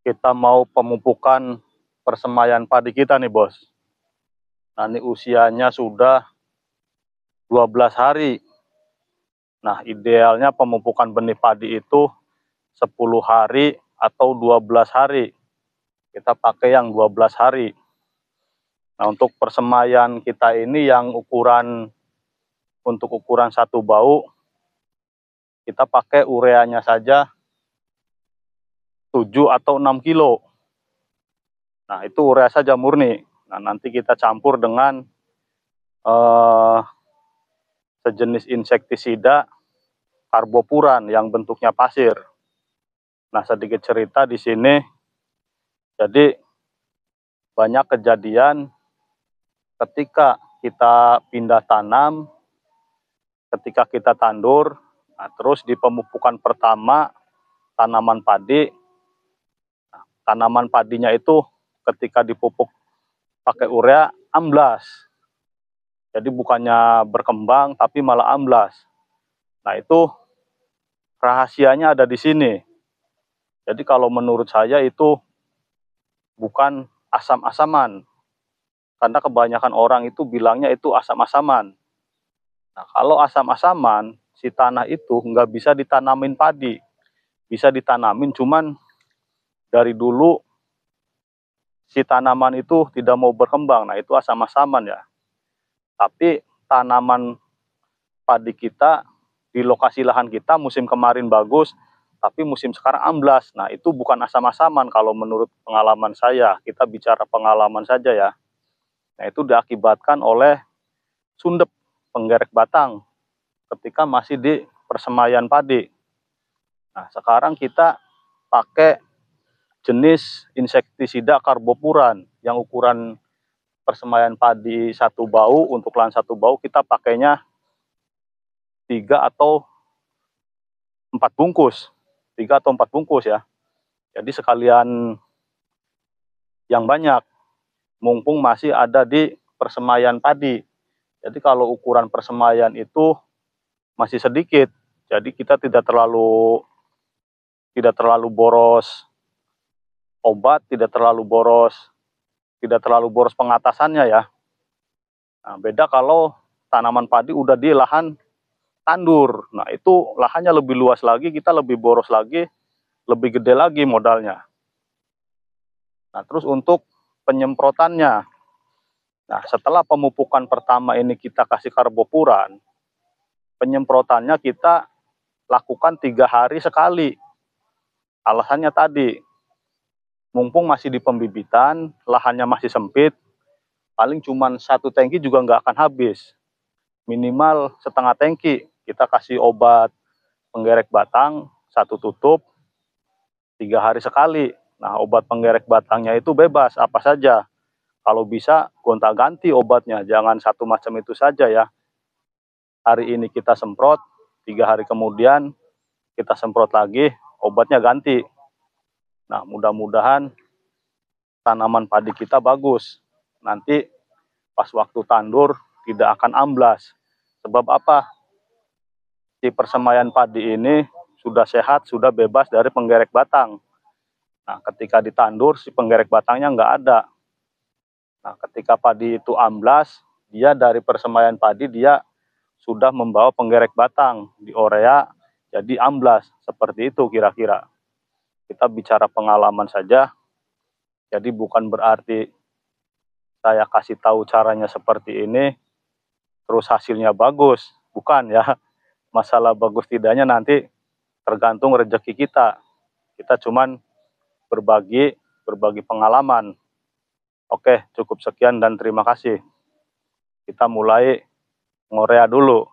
Kita mau pemupukan persemaian padi kita nih bos. Nah ini usianya sudah 12 hari. Nah idealnya pemupukan benih padi itu 10 hari atau 12 hari. Kita pakai yang 12 hari. Nah untuk persemaian kita ini yang untuk ukuran satu bau, kita pakai ureanya saja 7 atau 6 kilo. Nah itu urea saja murni. Nah nanti kita campur dengan sejenis insektisida karbopuran yang bentuknya pasir. Nah sedikit cerita di sini, jadi banyak kejadian ketika kita pindah tanam, ketika kita tandur, nah terus di pemupukan pertama tanaman padi, tanaman padinya itu ketika dipupuk pakai urea amblas. Jadi bukannya berkembang tapi malah amblas. Nah itu rahasianya ada di sini. Jadi kalau menurut saya itu bukan asam-asaman. Karena kebanyakan orang itu bilangnya itu asam-asaman. Nah kalau asam-asaman, si tanah itu nggak bisa ditanamin padi. Bisa ditanamin, cuman dari dulu si tanaman itu tidak mau berkembang. Nah itu asam-asaman ya. Tapi tanaman padi kita di lokasi lahan kita musim kemarin bagus, tapi musim sekarang amblas. Nah itu bukan asam-asaman kalau menurut pengalaman saya. Kita bicara pengalaman saja ya. Nah itu diakibatkan oleh sundep penggerek batang ketika masih di persemaian padi. Nah sekarang kita pakai jenis insektisida karbopuran yang ukuran persemaian padi satu bau, untuk lahan satu bau kita pakainya 3 atau 4 bungkus. 3 atau 4 bungkus ya. Jadi sekalian yang banyak, mumpung masih ada di persemaian padi. Jadi kalau ukuran persemaian itu masih sedikit, jadi kita tidak terlalu boros obat, tidak terlalu boros pengatasannya ya. Nah, beda kalau tanaman padi udah di lahan tandur. Nah, itu lahannya lebih luas lagi, kita lebih boros lagi, lebih gede lagi modalnya. Nah, terus untuk penyemprotannya. Nah, setelah pemupukan pertama ini kita kasih karbopuran, penyemprotannya kita lakukan 3 hari sekali. Alasannya tadi, mumpung masih di pembibitan, lahannya masih sempit, paling cuma 1 tangki juga nggak akan habis. Minimal setengah tangki, kita kasih obat penggerek batang, 1 tutup, 3 hari sekali. Nah obat penggerek batangnya itu bebas, apa saja. Kalau bisa gonta-ganti obatnya, jangan satu macam itu saja ya. Hari ini kita semprot, 3 hari kemudian kita semprot lagi, obatnya ganti. Nah mudah-mudahan tanaman padi kita bagus. Nanti pas waktu tandur tidak akan amblas. Sebab apa? Si persemaian padi ini sudah sehat, sudah bebas dari penggerek batang. Nah ketika ditandur si penggerek batangnya nggak ada. Nah ketika padi itu amblas, dia dari persemaian padi dia sudah membawa penggerek batang di urea, jadi amblas. Seperti itu kira-kira. Kita bicara pengalaman saja, jadi bukan berarti saya kasih tahu caranya seperti ini, terus hasilnya bagus. Bukan ya, masalah bagus tidaknya nanti tergantung rezeki kita. Kita cuman berbagi pengalaman. Oke, cukup sekian dan terima kasih. Kita mulai ngorea dulu.